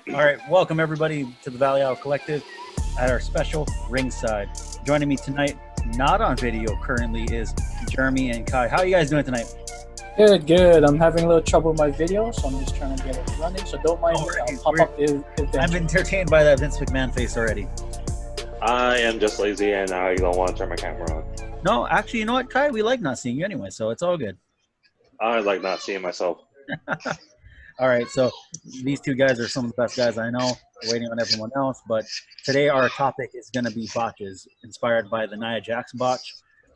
All right, welcome everybody to the Valley Isle Collective at our special Ringside. Joining me tonight, not on video currently, is Jeremy and Kai. How are you guys doing tonight? Good, good. I'm having a little trouble with my video, so I'm just trying to get it running. So don't mind me. I'll pop up the I'm entertained by that Vince McMahon face already. I am just lazy and I don't want to turn my camera on. No, actually, you know what, Kai? We like not seeing you anyway, so it's all good. I like not seeing myself. All right, so these two guys are some of the best guys I know. We're waiting on everyone else, but today our topic is going to be botches, inspired by the Nia Jax botch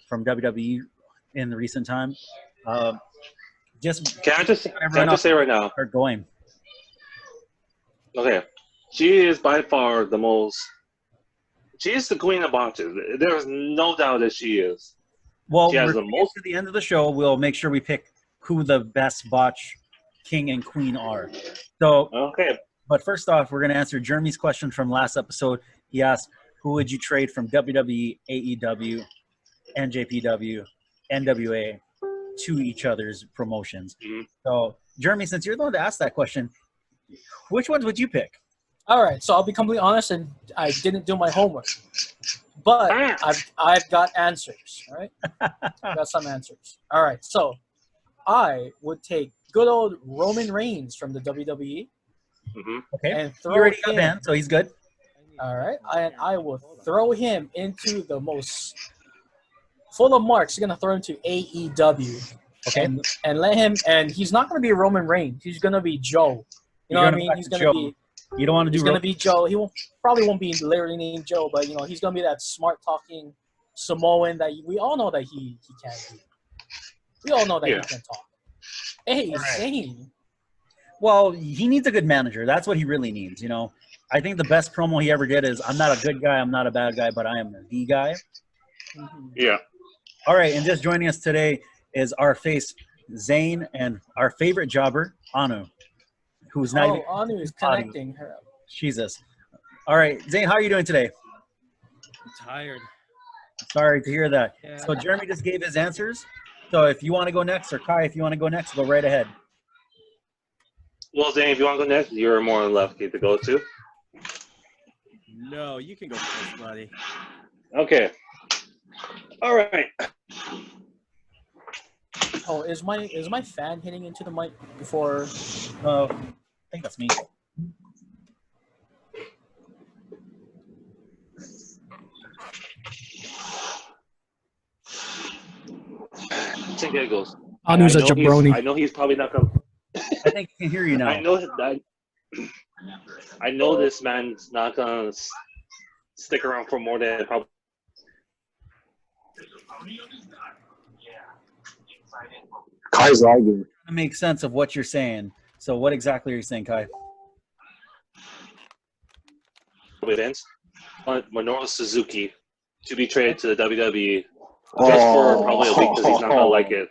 from WWE in the recent time. Can I just say right now? Start going. Okay, she is by far the most. She is the queen of botches. There is no doubt that she is. Well, she has we're the most. To the end of the show, we'll make sure we pick who the best botch king and queen are. So, okay. But first off, we're going to answer Jeremy's question from last episode. He asked, who would you trade from WWE, AEW, NJPW, NWA to each other's promotions? Mm-hmm. So, Jeremy, since you're the one to ask that question, which ones would you pick? All right, so I'll be completely honest, and I didn't do my homework, but I've got answers. All right, I've got some answers. All right, so I would take good old Roman Reigns from the WWE. Mm-hmm. Okay, and throw he already him, got banned, so he's good. All right, and I will throw him into the most full of marks. You're gonna throw him to AEW. Okay, and let him. And he's not gonna be Roman Reigns. He's gonna be Joe. You know what I mean? He's gonna be. You don't want to do. He's gonna be Joe. He probably won't be literally named Joe, but you know he's gonna be that smart talking Samoan that we all know that he can do. We all know that he can talk. Hey, Zane. Well, he needs a good manager. That's what he really needs. You know, I think the best promo he ever did is, "I'm not a good guy, I'm not a bad guy, but I am the guy." Mm-hmm. Yeah. All right, and just joining us today is our face Zane and our favorite jobber Anu, who's not even. Anu is connecting her. Jesus. All right, Zane, how are you doing today? I'm tired. Sorry to hear that. Yeah. So Jeremy just gave his answers. So if you want to go next, or Kai, if you want to go next, go right ahead. Well, Zane, if you want to go next, you're more than lucky to go to. No, you can go first, buddy. Okay. All right. Oh, is my fan hitting into the mic before? I think that's me. I think it goes. Anu's a jabroni. I know he's probably not going to. I think I can hear you now. I know this man's not going to stick around for more than probably. Kai's arguing. To make sense of what you're saying. So what exactly are you saying, Kai? Vince, Minoru Suzuki to be traded to the WWE just for probably a week because he's not going to like it.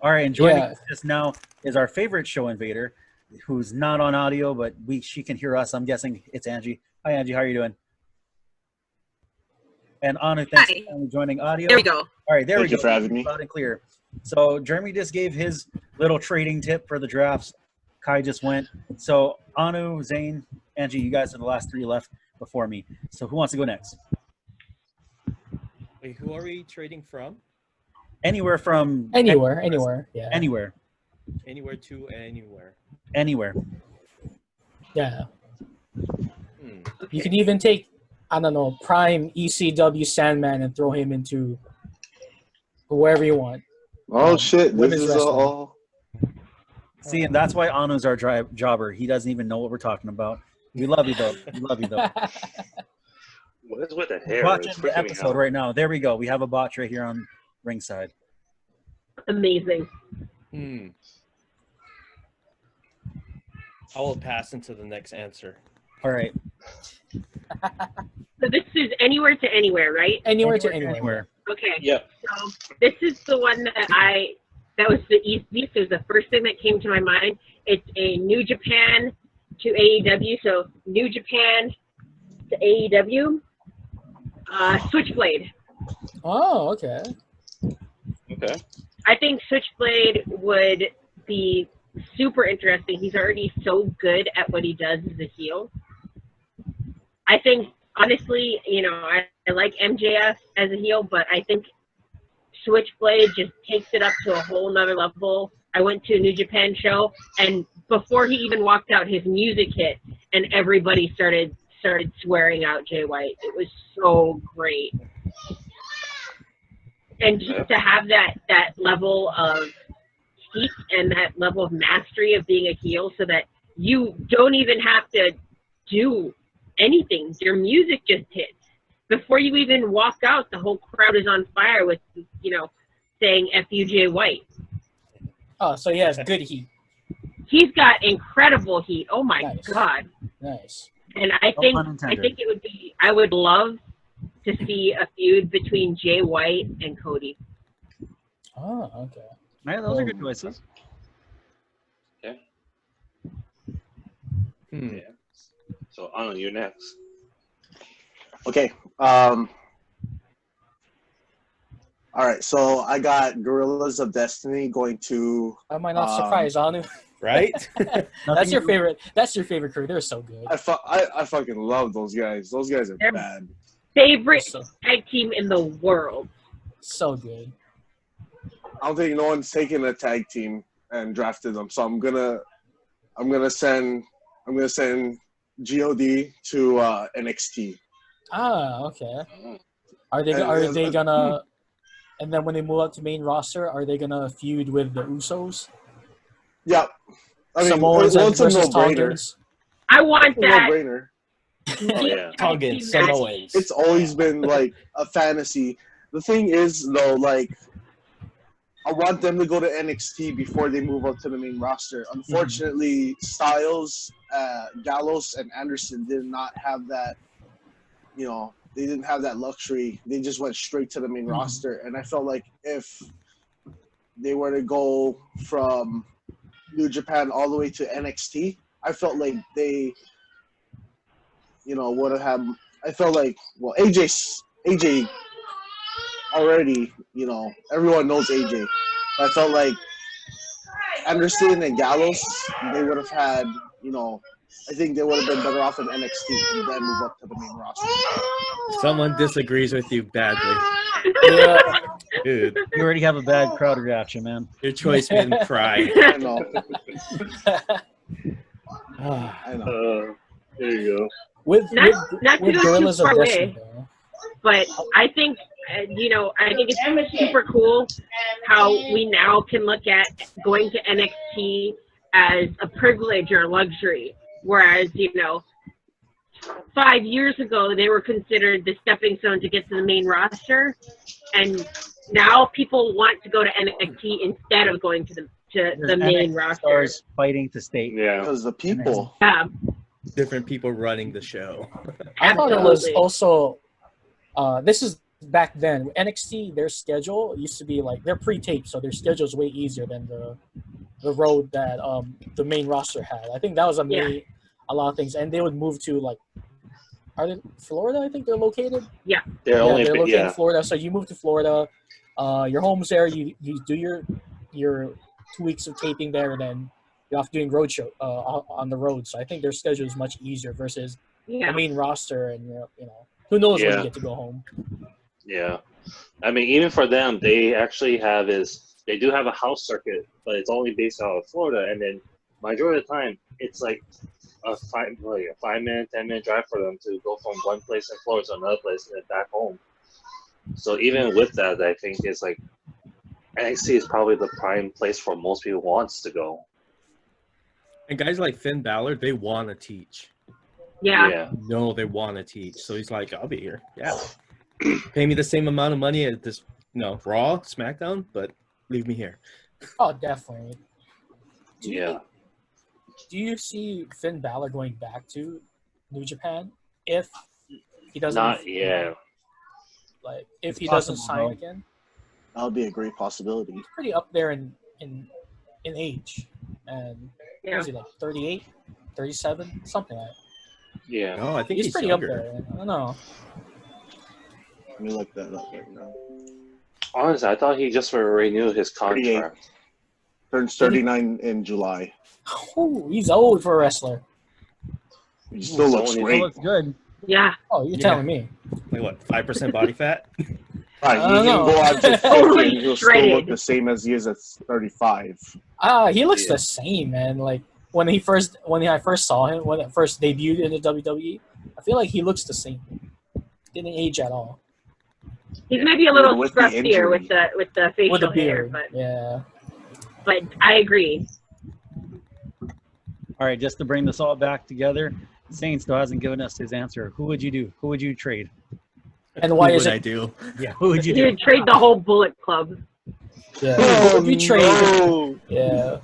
All right, and joining us just now is our favorite show invader, who's not on audio, but she can hear us. I'm guessing it's Angie. Hi, Angie. How are you doing? And Anu, thanks for joining audio. There we go. All right, there we go. Thank you for having me. Loud and clear. So Jeremy just gave his little trading tip for the drafts. Kai just went. So Anu, Zane, Angie, you guys are the last three left before me. So who wants to go next? Wait, who are we trading from? Anywhere from Anywhere. Yeah. Anywhere. Anywhere to anywhere. Anywhere. Yeah. Okay. You can even take, I don't know, prime ECW Sandman and throw him into whoever you want. Oh shit! This women's is wrestling. all. See, and that's why Anu's our jobber. He doesn't even know what we're talking about. We love you though. We love you though. What is with the hair? Watching the episode right now. There we go. We have a botch right here on Ringside. Amazing. I will pass into the next answer. All right. So this is anywhere to anywhere, right? Anywhere to anywhere. Okay. Yeah. So this is the one that was the easiest. It was the first thing that came to my mind. It's a New Japan to AEW. So New Japan to AEW. Switchblade. Oh, okay. Okay. I think Switchblade would be super interesting. He's already so good at what he does as a heel. I think, honestly, you know, I like MJF as a heel, but I think Switchblade just takes it up to a whole nother level. I went to a New Japan show, and before he even walked out, his music hit, and everybody started swearing out Jay White. It was so great. And just to have that level of heat and that level of mastery of being a heel so that you don't even have to do anything. Your music just hits. Before you even walk out, the whole crowd is on fire with, you know, saying F you, Jay White. Oh, so he has good heat. He's got incredible heat. Oh my God. Nice. And I think it would be, I would love to see a feud between Jay White and Cody. Oh, okay. Yeah, those are good choices. Yeah. Yeah. So, Anu, you're next. Okay. All right. So I got Gorillas of Destiny going to. Am I not surprised, Anu? Right? That's your favorite. That's your favorite crew. They're so good. I fucking love those guys. Those guys are They're bad. Favorite tag team in the world. So good. I don't think no one's taken a tag team and drafted them. So I'm gonna send God to NXT. Ah, okay. Are they gonna? And then when they move up to main roster, are they gonna feud with the Usos? Yeah. I mean, Samoans it's a versus no-brainer. Tongans. I want that. No-brainer. Oh, yeah. Tongans, Samoans. It's always been like a fantasy. The thing is, though, like, I want them to go to NXT before they move up to the main roster. Unfortunately, Styles, Gallows, and Anderson did not have that. You know, they didn't have that luxury. They just went straight to the main roster, and I felt like if they were to go from New Japan all the way to NXT, I felt like they, you know, would have had. I felt like, well, AJ already, you know, everyone knows AJ. I felt like Anderson and Gallows, they would have had, you know, I think they would have been better off in NXT and then move up to the main roster. Someone disagrees with you badly. Yeah. Dude, You already have a bad crowd reaction, man. your choice made me cry. I know. There you go. with Not to go Gorillas too of far Destiny, away, though. but I think, you know, I think it's super cool how we now can look at going to NXT as a privilege or a luxury, whereas, you know, 5 years ago they were considered the stepping stone to get to the main roster, and now people want to go to NXT instead of going to the main roster. Stars fighting to stay. Yeah. Because the people. Yeah, Different people running the show. I thought it was absolutely. also. This is back then. NXT, their schedule used to be like they're pre-taped, so their schedule is way easier than the road that the main roster had. I think that was a lot of things, and they would move to like, are they Florida? I think they're located. They're only they're located in yeah. Florida. So you move to Florida, your home's there. You do your 2 weeks of taping there, and then you're off doing road show on the road. So I think their schedule is much easier versus the main roster, and you know who knows when you get to go home. Yeah. I mean, even for them, they actually they do have a house circuit, but it's only based out of Florida, and then majority of the time it's like a 5-minute, 10-minute drive for them to go from one place in Florida to another place and then back home. So even with that, I think it's like NXT is probably the prime place for most people wants to go. And guys like Finn Balor, they want to teach. Yeah. No, they want to teach. So he's like, I'll be here. Yeah. Pay me the same amount of money at this, Raw, SmackDown, but leave me here. Oh, definitely. Do you see Finn Balor going back to New Japan if he doesn't? Not yeah. Like if It's he doesn't possible, sign though. again, That would be a great possibility. he's pretty up there in age, and what is he like 38, 37, something like that. Yeah. No, I think He's he's pretty younger. up there. I don't know. Let me look that up right now. Honestly, I thought he just renewed his contract. Turns 39 in July. Oh, he's old for a wrestler. He still looks Still It great. looks good. Yeah. Oh, you're Yeah. telling me. Like what? 5% body fat? Right, I he don't can know. go out to 50 Totally and he'll still shredded. look the same as he is at 35. He looks Yeah. the same, man. Like when I first saw him, when it first debuted in the WWE, I feel like he looks the same. Didn't age at all. He's maybe a little With the scruffier injury. with the facial With the hair, beard. Yeah. but I agree. All right, just to bring this all back together, Zane still hasn't given us his answer. Who would you do? Who would you trade? And why Who is would I it? do? Yeah, who would you You do? would trade the whole Bullet Club. Yeah. Oh, Who would you trade? No, Yeah.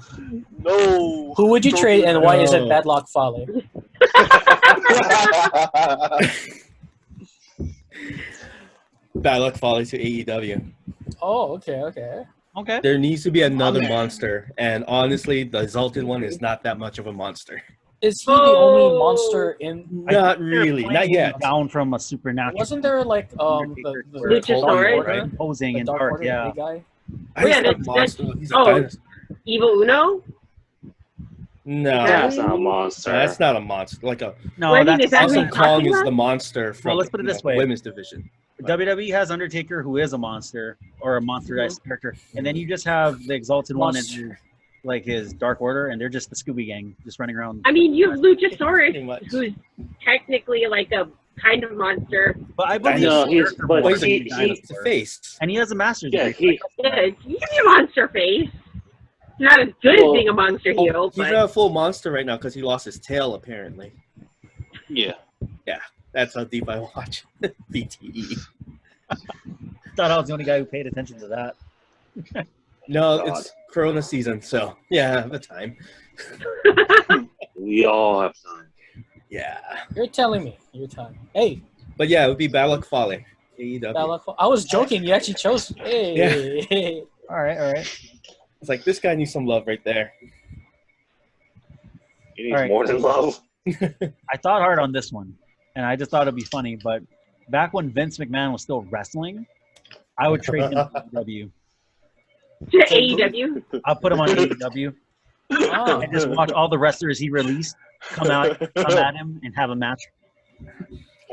no. Who would you Don't trade, do and why is it No. Bad Luck Fale? that. Bad Luck Fale to AEW. Oh, okay. Okay. There needs to be another Okay. monster, and honestly, the Exalted One is not that much of a monster. Is he the only monster in? Not really, not yet. Down from a supernatural. Wasn't there like the Luchasaurus? right? Imposing The in Dark Dark, Order, yeah. big guy. He's Yeah, not a that's- monster. He's a oh. dinosaur. Evil Uno? No, That's not a monster. that's not a monster. Like a No, Well, I mean, that's is that who Awesome you're Kong talking is about? the monster from Well, let's put it this way. women's division. WWE has Undertaker, who is a monster or a monsterized character, and then you just have the Exalted One and Monster. like his Dark Order, and they're just the Scooby Gang, just running around. I mean, you have Pretty Luchasaurus, much. who's technically like a kind of monster. But I believe No, his he's- character but more He's than he- a he- dinosaur. It's a face. And he has a master's Yeah, degree. Yeah, you can be a monster face. Not as good Well, as being a monster heel, He's but not a full monster right now because he lost his tail, apparently. Yeah. That's how deep I watch BTE. Thought I was the only guy who paid attention to that. No, God. it's Corona season, so yeah, I have the time. We all have time. Yeah. You're telling me. You're telling me. Hey, But yeah, it would be Bad Luck Fale. AEW. Bad Luck Fale. I was joking. You actually chose. Hey. All right. It's like, this guy needs some love right there. He needs All right. more than love. I thought hard on this one, and I just thought it'd be funny. But back when Vince McMahon was still wrestling, I would trade him to AEW. to AEW. I'll put him on AEW Oh. and just watch all the wrestlers he released come at him, and have a match. Oh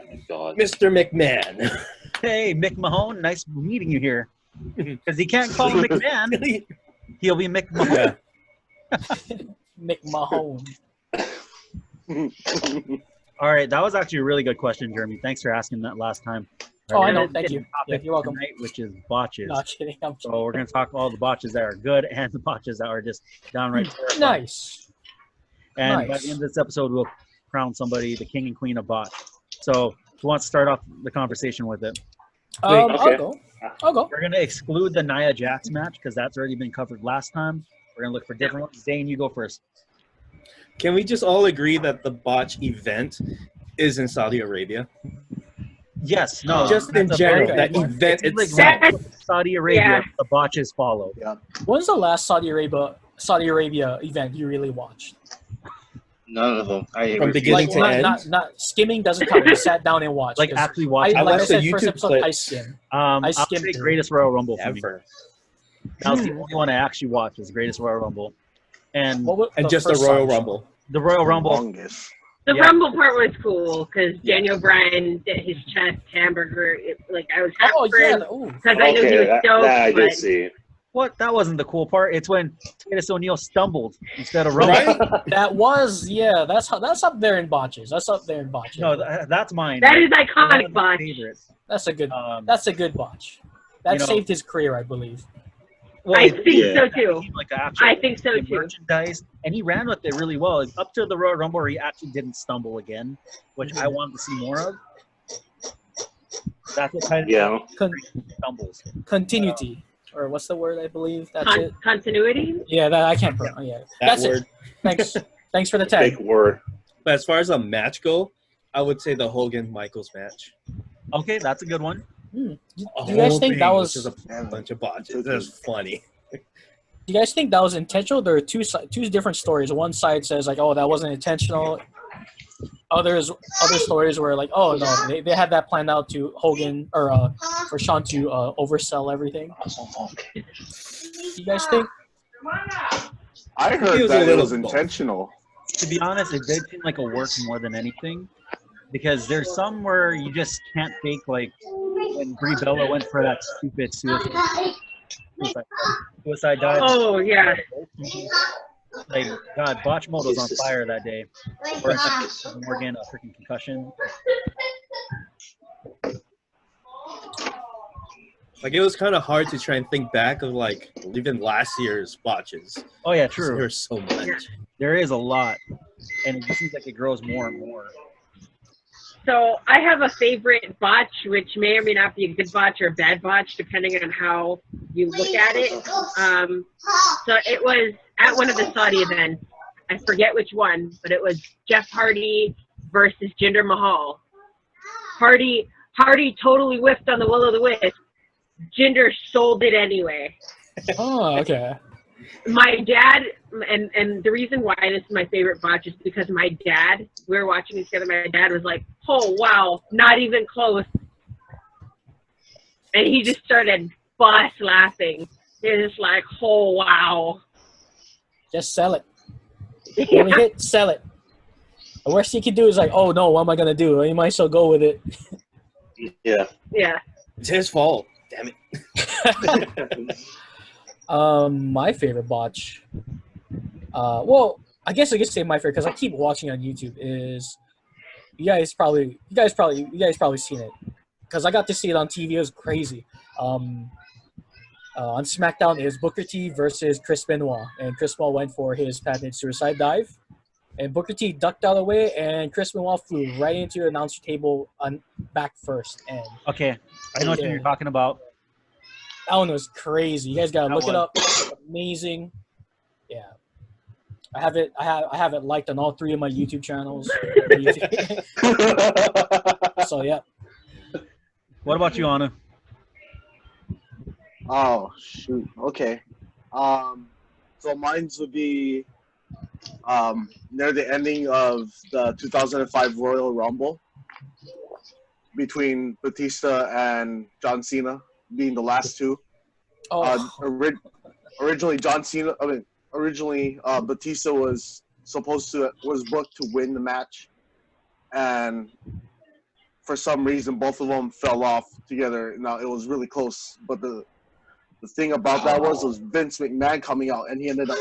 my God. Mr. McMahon. Hey, Mick Mahone, nice meeting you here. Because he can't call him McMahon. He'll be Mick Mahone. Mick Mahone. All right, that was actually a really good question, Jeremy. Thanks for asking that last time. Oh, I We're know. gonna Thank get you. to the topic Yeah, you're welcome. Tonight, which is botches. Not kidding. I'm So we're going to talk all the botches that are good and the botches that are just downright terrifying. nice. And by Nice. the end of this episode, we'll crown somebody the king and queen of botch. So who wants to start off the conversation with it? okay. I'll go. We're going to exclude the Nia Jax match because that's already been covered last time. We're going to look for different ones. Zane, you go first. Can we just all agree that the Botch event is in Saudi Arabia? Yes. No. Just in that's a general, very that good one. event It's like itself. That's- Saudi Arabia, Yeah. the botches follow. When's the last Saudi Arabia event you really watched? None of them. I From refuse. beginning Like to end? not skimming doesn't count. You sat down and watched. Like 'cause actually watch. I I like I watched said, the first YouTube episode I clips. skimmed. I'll skimmed say through. Greatest Royal Rumble for me. Ever. That was the only one I actually watched. Was Greatest Royal Rumble, and What was And just the first Royal Saudi show? Rumble. the Royal Rumble. Longest. The Yeah. Rumble part was cool because Daniel Bryan did his chest hamburger. I was happy Oh for yeah. him Ooh. because I knew he Okay, was that stoked. I did but see. What? That wasn't the cool part. It's when Titus O'Neil stumbled instead of Rumble. Right? That was that's up there in botches. That's up there in botches. No, that's mine. that is One of iconic, my Botch. favorites. that's a good That's botch. That You know- saved his career, I believe. well, I it think did. so too. Like the actual I think so too. merchandise, and he ran with it really well. Up to the Royal Rumble, where he actually didn't stumble again, which I wanted to see more of. That's what Titus Yeah. stumbles. Continuity, or what's the word? I believe that's it. Continuity. Yeah, that I can't pronounce. Yeah, That that's word. it. Thanks for the Big tag. word. But as far as a match go, I would say the Hogan-Michaels match. Okay, that's a good one. Do The you guys whole think thing that was was? just a bunch of botches? That's funny. Do you guys think that was intentional? There are two different stories. One side says like, "Oh, that wasn't intentional." Other stories were like, "Oh no, they had that planned out to Hogan or for Sean to oversell everything." You guys think? I It heard was a that it little was both. intentional. To be honest, it did seem like a work more than anything, because there's some where you just can't fake, like when Brie Bella went for that stupid suicide dive. Oh yeah. Like, God, Botch mode was on fire that day. Or Morgan, a freaking concussion. Like, it was kind of hard to try and think back of, like, even last year's botches. Oh yeah, 'Cause true. There's so much. There is a lot, and it just seems like it grows more and more. So I have a favorite botch, which may or may not be a good botch or a bad botch, depending on how you look at it. So it was at one of the Saudi events. I forget which one, but it was Jeff Hardy versus Jinder Mahal. Hardy totally whiffed on the will of the wisp. Jinder sold it anyway. Oh, okay. My dad, and the reason why this is my favorite botch is because my dad, we were watching it together, my dad was like, oh, wow, not even close. And he just started bust laughing. He was just like, oh, wow. Just sell it. When we hit, sell it. The worst you can do is like, oh no, what am I gonna do? You might as well go with it. Yeah. Yeah. It's his fault. Damn it. My favorite botch. Well, I guess I could say my favorite because I keep watching on YouTube. Is you guys probably seen it because I got to see it on TV. It was crazy. On SmackDown, it was Booker T versus Chris Benoit, and Chris Benoit went for his patented suicide dive, and Booker T ducked out of the way, and Chris Benoit flew right into the announcer table back first. And Okay, I know what you're talking about. that one was crazy. You guys gotta That look it one. up. It's amazing. Yeah, I have it. I have it liked on all 3 of my YouTube channels. So yeah. What about you, Anu? Oh shoot. Okay. So mine's would be near the ending of the 2005 Royal Rumble between Batista and John Cena being the last two. Oh, Originally Batista was booked to win the match, and for some reason both of them fell off together. Now it was really close, but the thing about that was Vince McMahon coming out, and he ended up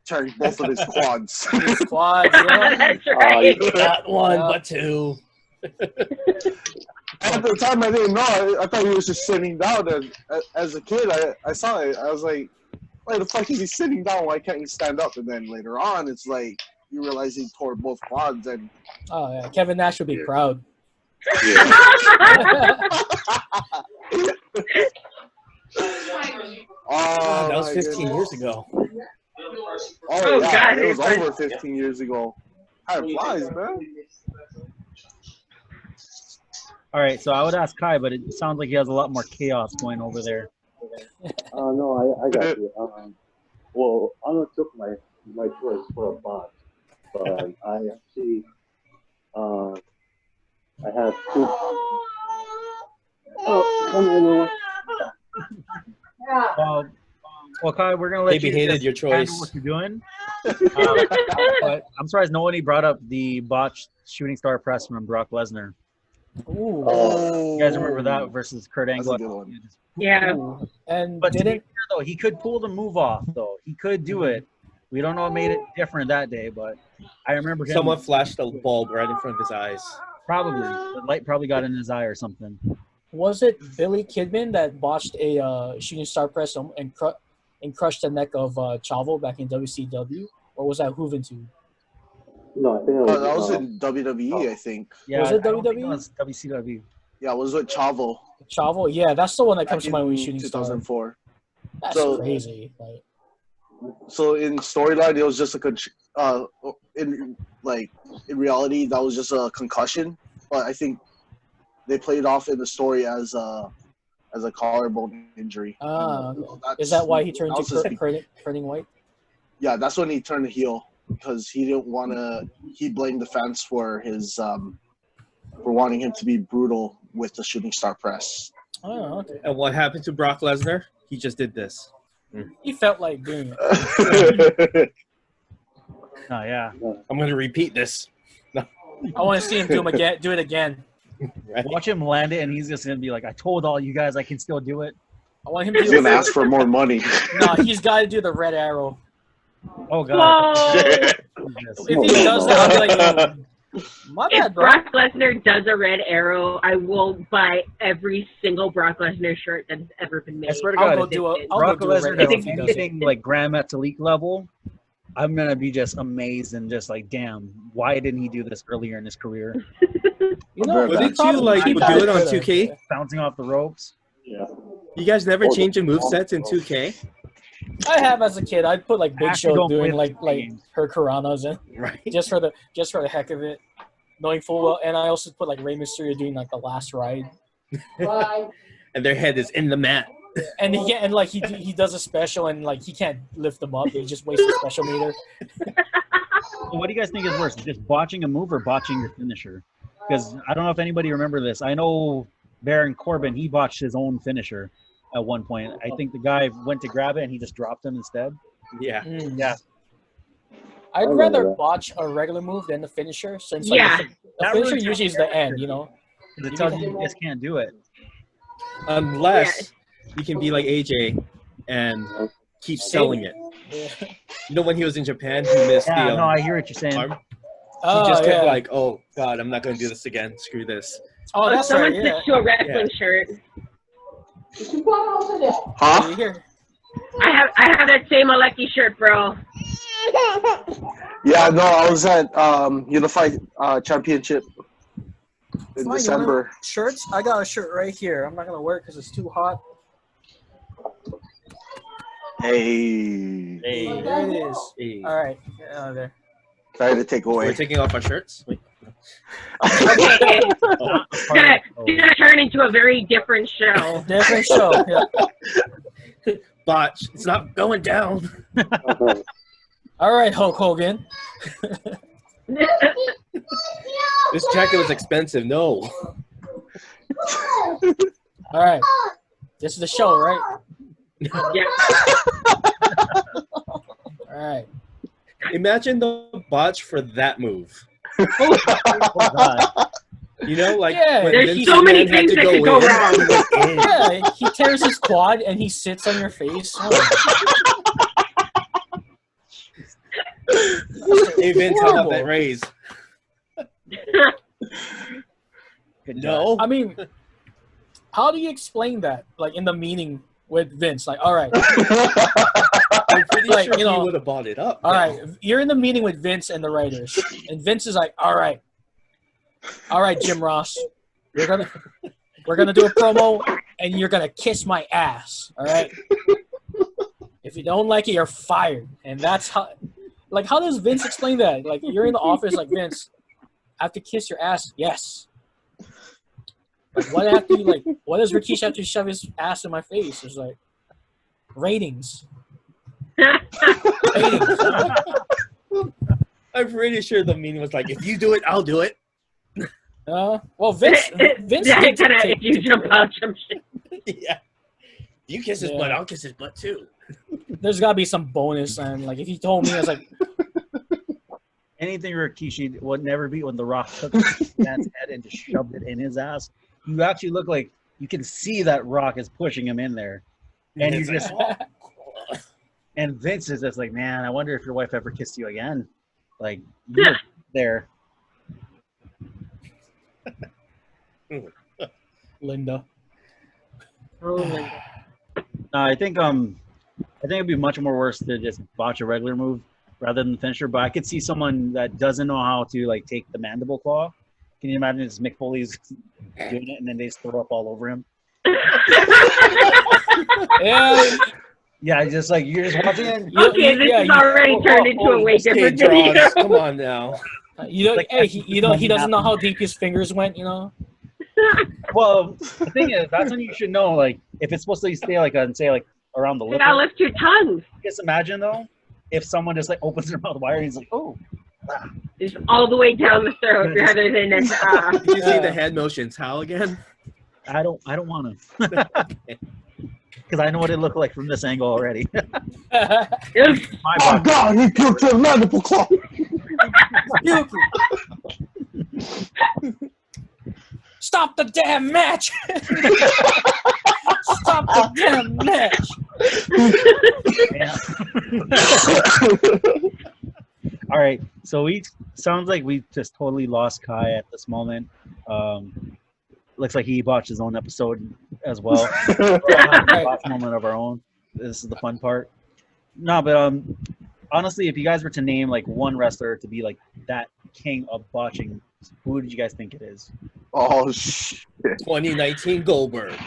tearing both of his quads. quads. Yeah. That's right. Not one, Yeah. but two. At the time, I didn't know. I thought he was just sitting down. And as a kid, I saw it. I was like, why the fuck is he sitting down? Why can't he stand up? And then later on, it's like you realize he tore both quads. And Oh yeah, Kevin Nash would be proud. Yeah. oh, That was my 15 goodness. years ago. Oh, yeah, God, it was it's over 15 years ago. Time flies, man. All right, so I would ask Kai, but it sounds like he has a lot more chaos going over there. No, I got you. Well, Anna took my choice for a bot, but I actually, I have two. Oh, come on, Well, Kai, we're gonna let Baby you hated just your handle choice. what you're doing. But I'm surprised nobody brought up the botched shooting star press from Brock Lesnar. Ooh. Oh, You guys remember that versus Kurt That's a Angle? good one. Yeah. Ooh. And But to be didn't fair, though, he could pull the move off, though. He could do it. We don't know what made it different that day, but I remember him. Someone flashed a bulb right in front of his eyes. Probably. The light probably got in his eye or something. was it Billy Kidman that botched a shooting star press and crushed the neck of Chavo back in WCW, or was that Juventud? No, I think it was. that was in WWE, I think. Yeah, Was it I don't think WWE? it was WCW. Yeah, it was with Chavo. Chavo, yeah, that's the one that comes back to mind when in you're shooting star. 2004. That's So- crazy. Like, So in storyline, it was just in reality, that was just a concussion. But I think they played off in the story as a collarbone injury. is that why he turned that was his- to Turning White? Yeah, that's when he turned heel because he didn't want to. He blamed the fans for his for wanting him to be brutal with the shooting star press. Oh, okay. And what happened to Brock Lesnar? He just did this. He felt like doing it. Oh yeah. I'm gonna repeat this. I want to see him do it again. Right? Watch him land it, and he's just gonna be like, "I told all you guys I can still do it." I want him to He's do gonna ask for more money. No, he's got to do the red arrow. Oh god. Whoa! Jesus. If he does that, I'll be like, oh, my bad, If bro. Brock Lesnar does a red arrow, I will buy every single Brock Lesnar shirt that has ever been made. I swear to I'll God, go if do a Brock red Lesnar arrow does if he does it. anything like Grand Metalik level, I'm gonna be just amazed and just like, damn, why didn't he do this earlier in his career? You know, Wouldn't he you probably- like he do probably it on could've. 2K? Bouncing off the ropes. Yeah. You guys never change your movesets in 2K? I have as a kid. I'd put like Big Actually, Show don't doing play like the games. her Karanas in Right. just for the heck of it, knowing full well. And I also put like Rey Mysterio doing like the last ride, And their head is in the mat. and he does a special and like he can't lift them up. They just waste the special meter. So what do you guys think is worse, just botching a move or botching your finisher? Because I don't know if anybody remember this. I know Baron Corbin, he botched his own finisher at one point. I think the guy went to grab it and he just dropped him instead. Yeah. Yeah. I'd remember rather that. botch a regular move than the finisher, since like, Yeah. the That finisher really usually is the end, you know. It tells you just can't do it. Unless you can be like AJ and keep selling it. Yeah. You know when he was in Japan, he missed Yeah, the no, I hear what you're saying. arm. Oh, He just kept yeah. like, oh god, I'm not gonna do this again. Screw this. Oh, that's someone right. Yeah. switched to a wrestling shirt. Huh? You hear? I have that same Aleki shirt, bro. Yeah, no, I was at Unified Championship in Fine, you want December. shirts? I got a shirt right here. I'm not gonna wear it because it's too hot. Hey, Hey, There it is. Hey. All right, get out of there. trying to take We're away. taking off our shirts. Wait. Okay, it's not a part gonna, of- oh. it's gonna turn into a very different show. Different show. Yeah. Botch. It's not going down. All right, Hulk Hogan. This jacket was expensive. No. All right, this is the show, right? Yeah. All right. Imagine the botch for that move. Oh, God. You know, like Yeah, when There's Vince so many McMahon had things to that could go in, wrong. he went in. Yeah, he tears his quad and he sits on your face. Hey Vince, how about Horrible. that raise? Good job. No. I mean, how do you explain that? Like in the meeting with Vince, like, all right, I'm pretty like, sure you know, he would have bought it up. all right, you're in the meeting with Vince and the writers, and Vince is like, all right, Jim Ross, we're gonna do a promo, and you're gonna kiss my ass, all right? If you don't like it, you're fired, and that's how. Like, how does Vince explain that? Like, you're in the office, like, Vince, I have to kiss your ass. Yes. Like, what does Rikishi have to shove his ass in my face? It's like, ratings. Ratings. I'm pretty sure the meaning was like, if you do it, I'll do it. Well, Vince Yeah, did kinda, take- if you jump out, jump shit. Yeah. If you kiss his Yeah. butt, I'll kiss his butt too. There's got to be some bonus. And, like, if he told me, I was like, Anything Rikishi would never beat when The Rock took his man's head and just shoved it in his ass. You actually look like you can see that Rock is pushing him in there. And It's you're like, just and Vince is just like, man, I wonder if your wife ever kissed you again. Like you're there. Linda. Oh my God. I think it'd be much more worse to just botch a regular move rather than the finisher. But I could see someone that doesn't know how to like take the mandible claw. Can you imagine it's Mick Foley's doing it and then they just throw up all over him? Yeah. Yeah, just like you're just watching it. Okay, this is already turned into a way different video. Jaws, come on now. You know, Like, hey, he doesn't know how deep his fingers went, you know? Well, the thing is, that's when you should know. Like, if it's supposed to stay like say like around the You lip. gotta lift your tongue. Just imagine though, if someone just like opens their mouth wide and he's like, oh. Just all the way down the throat rather than Did you see the hand motions? How again? I don't want to. because I know what it looked like from this angle already. It was, My Oh botch. God, he puked the mandible claw. Stop the damn match! Stop the damn match! All right, so sounds like we just totally lost Kai at this moment. Looks like he botched his own episode as well. Last moment of our own. This is the fun part. No, but honestly, if you guys were to name like one wrestler to be like that king of botching, who did you guys think it is? Oh shit! 2019 Goldberg.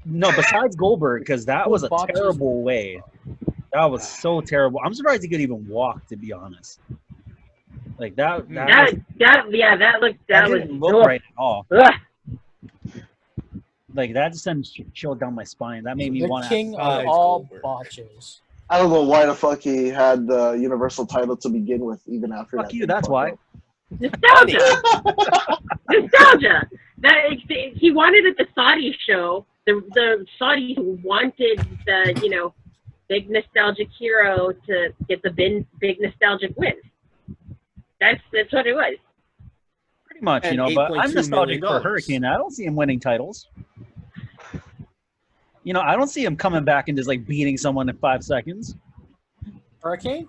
No, besides Goldberg, because that was a Botches. terrible way. That was so terrible. I'm surprised he could even walk, to be honest. Like that that didn't look was right at all. ugh. Like that just sent chill down my spine. That made me The want to. king of Besides all Goldberg. botches. I don't know why the fuck he had the Universal title to begin with, even after Fuck that. you. thing That's fucked why. up. Nostalgia. He wanted at the Saudi show. The Saudis wanted the big nostalgic hero to get the big nostalgic win. That's what it was. Pretty much, And but I'm $8.2 nostalgic million. for Hurricane. I don't see him winning titles. I don't see him coming back and just like beating someone in 5 seconds. Hurricane?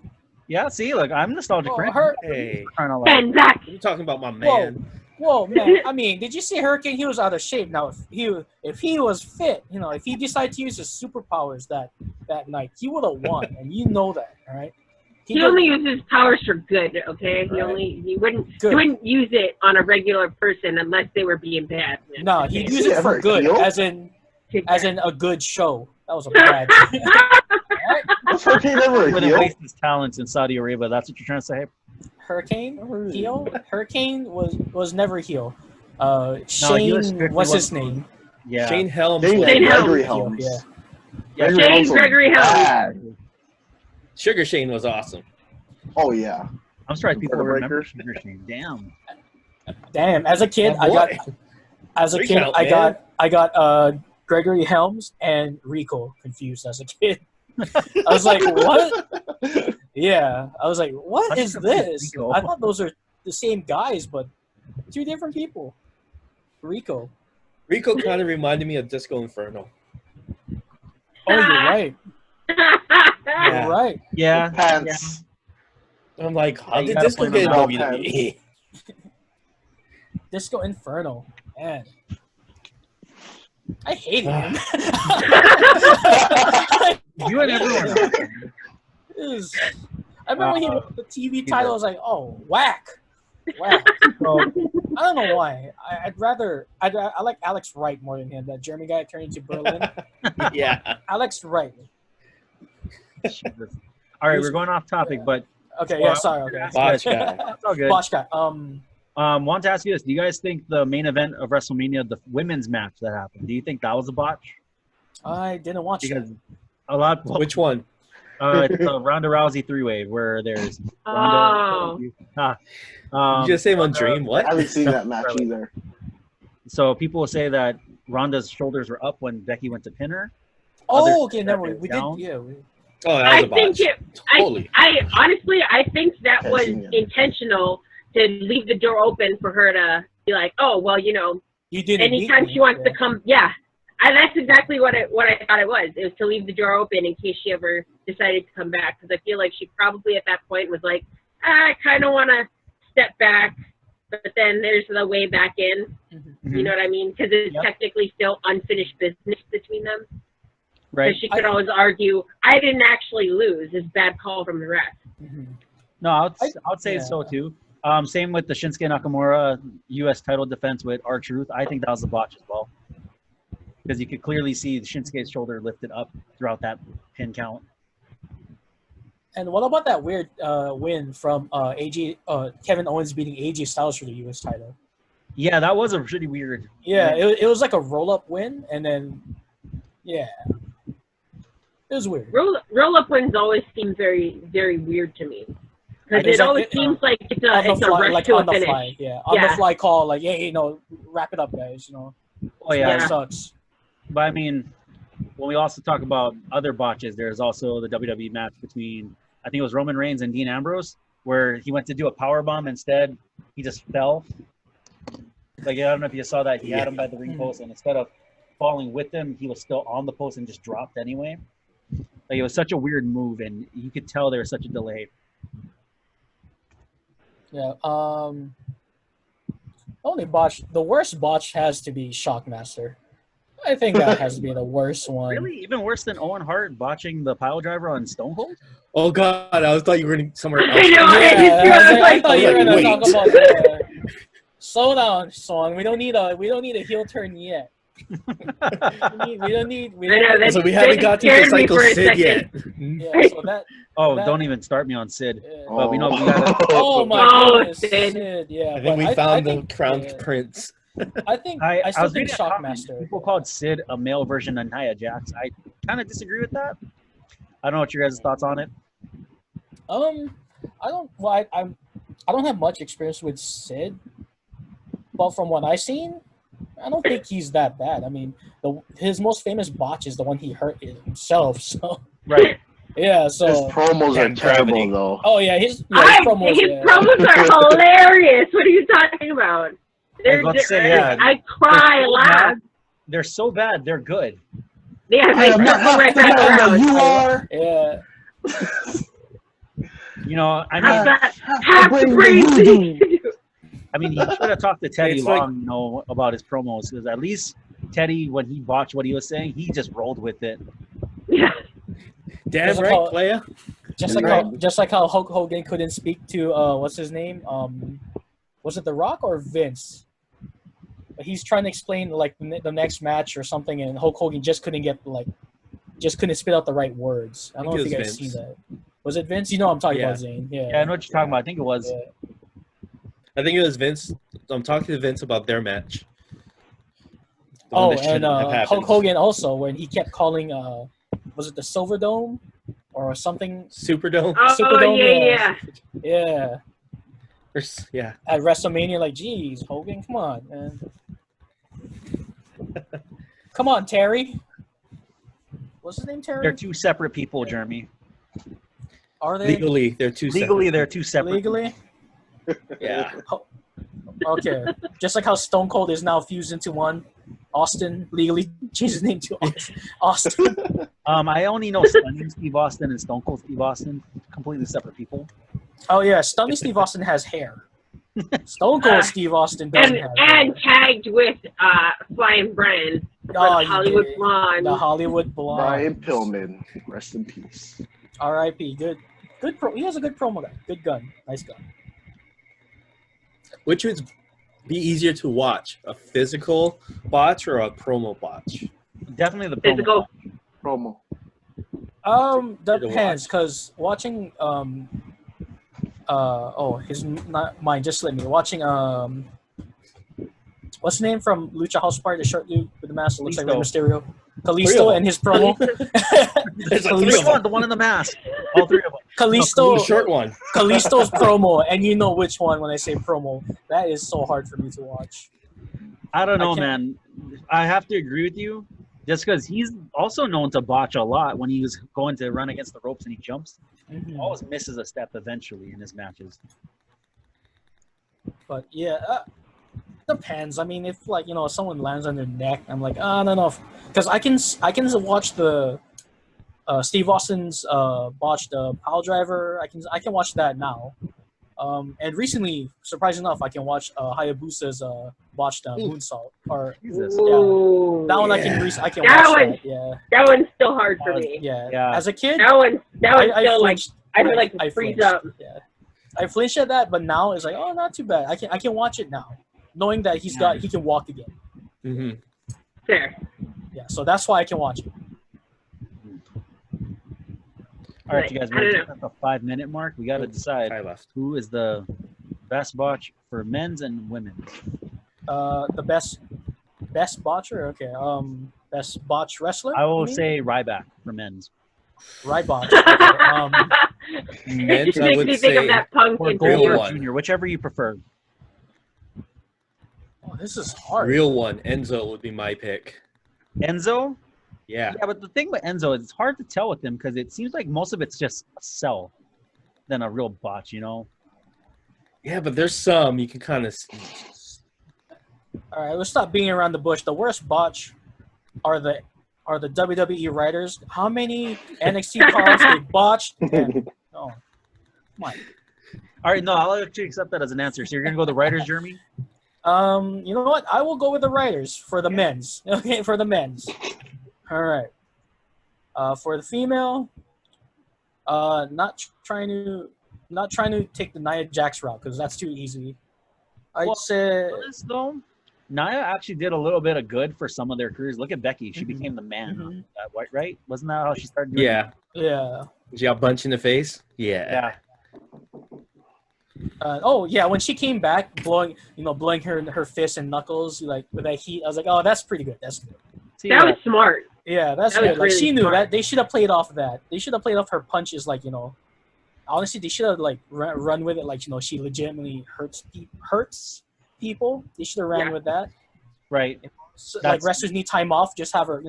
Yeah, see, look, I'm nostalgic for him. Hey, Trying to, like, Ben back. you talking about my Whoa. man? Whoa, man! I mean, did you see Hurricane? He was out of shape. Now, if he was fit, if he decided to use his superpowers that night, he would have won, and you know that, all right? He only uses powers for good. Okay, Right. he wouldn't Good. he wouldn't use it on a regular person unless they were being bad. No, he'd Is use he it for ever good, heel? as in a good show. That was a bad. Was Hurricane ever a wouldn't heel? waste his talents in Saudi Arabia. That's what you're trying to say? Hurricane heel. Hurricane was never heel. he was Shane, strictly what's his one- name? Yeah. Shane Helms. Shane was- Shane Gregory Helms. Helms. Yeah. Gregory Shane Helms was Gregory Helms. bad. Sugar Shane was awesome. Oh yeah. I'm surprised people Border remember Breaker. Sugar Shane. Damn. Damn. As a kid, My boy. Three count, man. I got Gregory Helms and Rico confused as a kid. I was like, what? Yeah. I was like, what That's is just this? Rico. I thought those are the same guys, but two different people. Rico. Rico kind of reminded me of Disco Inferno. Oh, you're right. Yeah. You're right. Yeah. Pants. I'm like, how you did gotta Disco point get in them out, WWE? Disco Inferno. Man. I hate him. You and everyone else. I remember when he won the TV title. I was like, "Oh, whack, whack." So, I don't know why. I like Alex Wright more than him. That German guy turned into Berlin. Yeah. Alex Wright. All right, we're going off topic, but Okay, yeah, sorry. Okay. Botch guy. it's all good. Botch guy. Want to ask you this: do you guys think the main event of WrestleMania, the women's match that happened, do you think that was a botch? I didn't watch Because that. a lot. Which one? It's a Ronda Rousey three-way where there's Oh. Ronda. You just say one dream. I What? haven't seen that match either. So people will say that Ronda's shoulders were up when Becky went to pin her. Oh, okay, never mind. it We down. did. Yeah. Oh, that was I a botch. think Totally. I honestly I think that I've was seen it. intentional to leave the door open for her to be like, oh well, You didn't. anytime beat she wants me. to come, yeah. That's exactly what I thought it was. It was to leave the door open in case she ever decided to come back. Because I feel like she probably at that point was like, I kind of want to step back, but then there's the way back in. Mhm. You know what I mean? Because it's Yep. technically still unfinished business between them. Right. So she could always argue, I didn't actually lose. It's a bad call from the ref. Mhm. No, I would say yeah. so too. Same with the Shinsuke Nakamura U.S. title defense with R-Truth. I think that was a botch as well. Because you could clearly see Shinsuke's shoulder lifted up throughout that pin count. And what about that weird win from Kevin Owens beating AJ Styles for the U.S. title? Yeah, that was a pretty weird. Yeah, it was like a roll-up win, and then, yeah. It was weird. Roll-up wins always seem very, very weird to me. Because It's it like always it- seems like it's On the a fly, rush like to on a the finish. fly, yeah. On the Yeah. fly call, like, hey, wrap it up, guys, Oh yeah, That sucks. but I mean, when we also talk about other botches, there's also the WWE match between, I think it was Roman Reigns and Dean Ambrose, where he went to do a power bomb. Instead, he just fell. Like, I don't know if you saw that. He had him by the ring post, and instead of falling with him, he was still on the post and just dropped anyway. Like, it was such a weird move, and you could tell there was such a delay. Yeah. Only botch. The worst botch has to be Shockmaster. I think that has to be the worst one. Really? Even worse than Owen Hart botching the pile driver on Stone Cold? Oh God, I thought you were going somewhere else. I know. I thought you were gonna Wait. talk about that. Slow down, Swan. We don't need a heel turn yet. we don't need. So we haven't got to Cycle Sid yet. Yeah, so that. Don't even start me on Sid. Yeah. But we know we gotta. Oh my Oh, goodness, Sid. Sid. Yeah, I think we found the crowned yeah. prince. I think I I still was think reading a comment. Shockmaster. People called Sid a male version of Nia Jax. I kind of disagree with that. I don't know what your guys' thoughts on it. I don't. Well, I don't have much experience with Sid, but from what I've seen, I don't think he's that bad. I mean, his most famous botch is the one he hurt himself. So Right. yeah. So His promos are And terrible, gravity. though. oh yeah, his His promos. promos are hilarious. What are you talking about? They're, about to say, yeah. I cry, laugh. They're so bad, they're good. Yeah, I am not right the man that around. you are. Yeah. You know, I Have mean, that half brain brain that you thing. I mean, he should have talked to Teddy It's like- Long, about his promos, because at least Teddy, when he botched what he was saying, he just rolled with it. Yeah. Damn Doesn't right, call- player. Just like how Hulk Hogan couldn't speak to what's his name? Was it The Rock or Vince? He's trying to explain like the next match or something, and Hulk Hogan just couldn't spit out the right words. I don't know if you guys seen that. Was it Vince? You know what I'm talking Yeah. about, Zane. Yeah. Yeah, I know what you're talking about. I think it was. Yeah. I think it was Vince. I'm talking to Vince about their match. The one Oh, that and shouldn't have happened. Hulk Hogan also, when he kept calling, was it the Silver Dome or something? Superdome. Oh, Superdome, yeah. Yeah. Yeah. At WrestleMania, like, geez, Hogan, come on, man. Come on, Terry. What's his name, Terry? They're two separate people, Jeremy. Are they? Legally, they're two. Legally, they're two separate. Legally? Yeah. Okay. Just like how Stone Cold is now fused into one. Austin legally changed his name to Austin. I only know Stunning Steve Austin and Stone Cold Steve Austin, completely separate people. Oh, yeah. Stunning Steve Austin has hair. Stone Cold Steve Austin doesn't have hair. And tagged with Flying Brian. Oh, Hollywood yeah. Blonde. The Hollywood Blonde. Brian Pillman, rest in peace. R.I.P. Good he has a good promo guy. Good gun. Nice gun. Which would be easier to watch, a physical botch or a promo botch? Definitely the promo. Physical. Promo. Depends, because watching his mind just slipped me. Watching what's his name from Lucha House Party, the short dude with the mask that looks like Rey Mysterio? Kalisto and his promo. There's like three of Kalisto, them. the one in the mask. All three of them. Kalisto, The short one. Kalisto's promo, and you know which one when I say promo. That is so hard for me to watch. I don't know, I can't- man. I have to agree with you, just because he's also known to botch a lot when he was going to run against the ropes and he jumps. He always misses a step eventually in his matches. But yeah, depends. I mean, if someone lands on their neck, I'm like, I don't know, because I can watch the Steve Austin's botched pile driver. I can watch that now. And recently, surprisingly enough, I can watch Hayabusa's botched moonsault. Or Ooh. that one I can That watch one- that. Yeah. That one's still hard for me. Yeah. As a kid, That one's I still like flinched. I feel like I freeze flinched. up. Yeah. I flinched at that, but now it's like, oh, not too bad. I can watch it now, knowing that he can walk again. Mm-hmm. Fair. Yeah, so that's why I can watch it. All right, you guys, I don't we're at the 5-minute mark. We got to decide I left. who is the best botch for men's and women's. The best botcher. Okay. Best botch wrestler. I will you mean? say Ryback for men's. Right botch. Okay. Men's, It I makes would me think of say that punk Or interview. Gold or one. Junior, whichever you prefer. Oh, this is hard. real one. Enzo would be my pick. Enzo? Yeah. Yeah, but the thing with Enzo is it's hard to tell with him because it seems like most of it's just a sell than a real botch, you know? Yeah, but there's some you can kind of. All right, let's stop beating around the bush. The worst botch are the WWE writers. How many NXT calls they botched? And, oh, come on. All right, no, I'll actually accept that as an answer. So you're gonna go the writers, Jeremy? You know what? I will go with the writers for the men's. Okay, for the men's. All right. For the female, not trying to take the Nia Jax route because that's too easy. I'd say Honest, though, Nia actually did a little bit of good for some of their careers. Look at Becky; she became the man. Mhm. Right? Wasn't that how she started doing? Yeah. yeah. She got punched in the face. Yeah. Yeah. When she came back, blowing her fists and knuckles like with that heat, I was like, oh, that's pretty good. That's good. See, That was smart. Yeah, that's That was good. Like really she knew smart. that they should have played off that. They should have played off her punches, like honestly, they should have like run with it, like she legitimately hurts people. They should have ran Yeah. with that. right. So, like That's- wrestlers need time off. Just have her,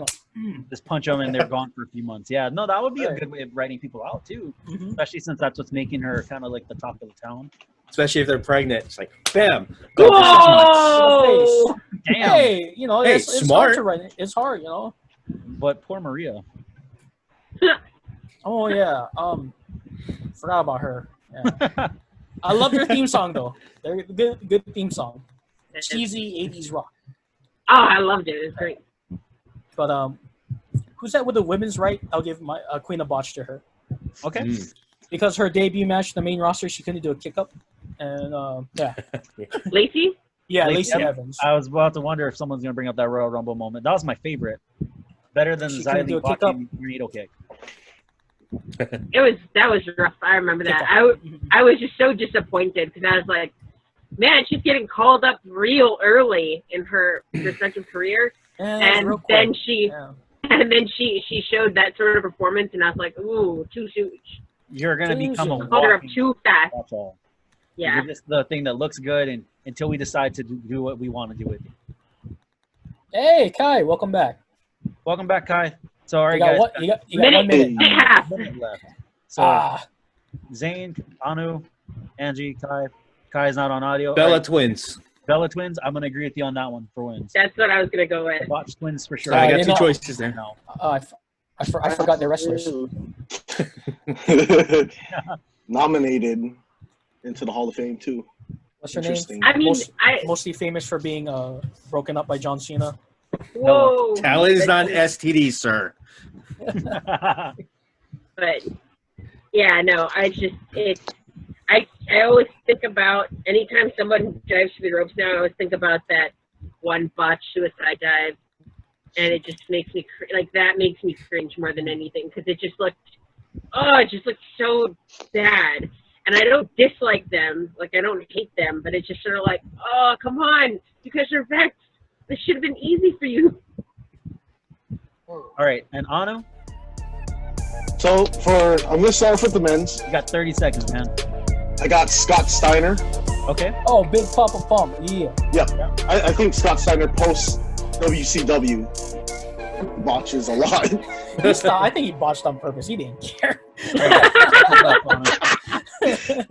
Just punch them and they're gone for a few months. Yeah, no, that would be a Right. good way of writing people out too, Mhm. especially since that's what's making her kind of like the talk of the town. Especially if they're pregnant. It's like, bam. Go for 6 months. Whoa! Damn, Hey, Hey, it's hard smart. to write it. It's hard, but poor Maria. Oh yeah. Forgot about her. Yeah. I love their theme song though. They're good theme song. Cheesy 80s rock. Oh, I loved it. It was great. But who's that with the women's right? I'll give my Queen of Botch to her Okay. Mm. because her debut match, the main roster, she couldn't do a kick up, and Lacey? Lacey Evans. Evans. I was about to wonder if someone's gonna bring up that Royal Rumble moment. That was my favorite. Better than She couldn't do Xylee a kick up. blocking tornado kick. That was rough. I remember that. Kick up. I was just so disappointed because I was like, man, she's getting called up real early in her respective career, and real then quick. she she showed that sort of performance, and I was like, ooh, too soon. You're gonna Too become a soon. Called her up walking. too fast. That's all. Yeah. You're just the thing that looks good, and until we decide to do what we want to do with you. Hey, Kai, welcome back. Welcome back, Kai. So, all right, You got guys. what? You got Minute 1 minute. and a half. Minute left. So, Zane. Zane, Anu, Angie, Kai. Kai's not on audio. Bella All right, twins. Bella twins. I'm gonna agree with you on that one for wins. That's what I was gonna go with. Watch twins for sure. So I you got two know- choices there. No. I forgot the wrestlers. Nominated into the Hall of Fame too. What's her name? Interesting. I mean, Mostly famous for being broken up by John Cena. whoa. Talent is not an STD, sir. But yeah, no, I always think about anytime someone dives to the ropes now, I always think about that one botch suicide dive, and it just makes me makes me cringe more than anything because it just looked so bad. And I don't dislike them, like I don't hate them, but it's just sort of like, oh, come on, you guys are vexed. This should have been easy for you. All right, and Anu, So I'm gonna start off with the men's. you got 30 seconds, man. I got Scott Steiner. Okay. Oh, Big Papa Pump. Yeah. I think Scott Steiner post WCW botches a lot. I think he botched on purpose. He didn't care. All right,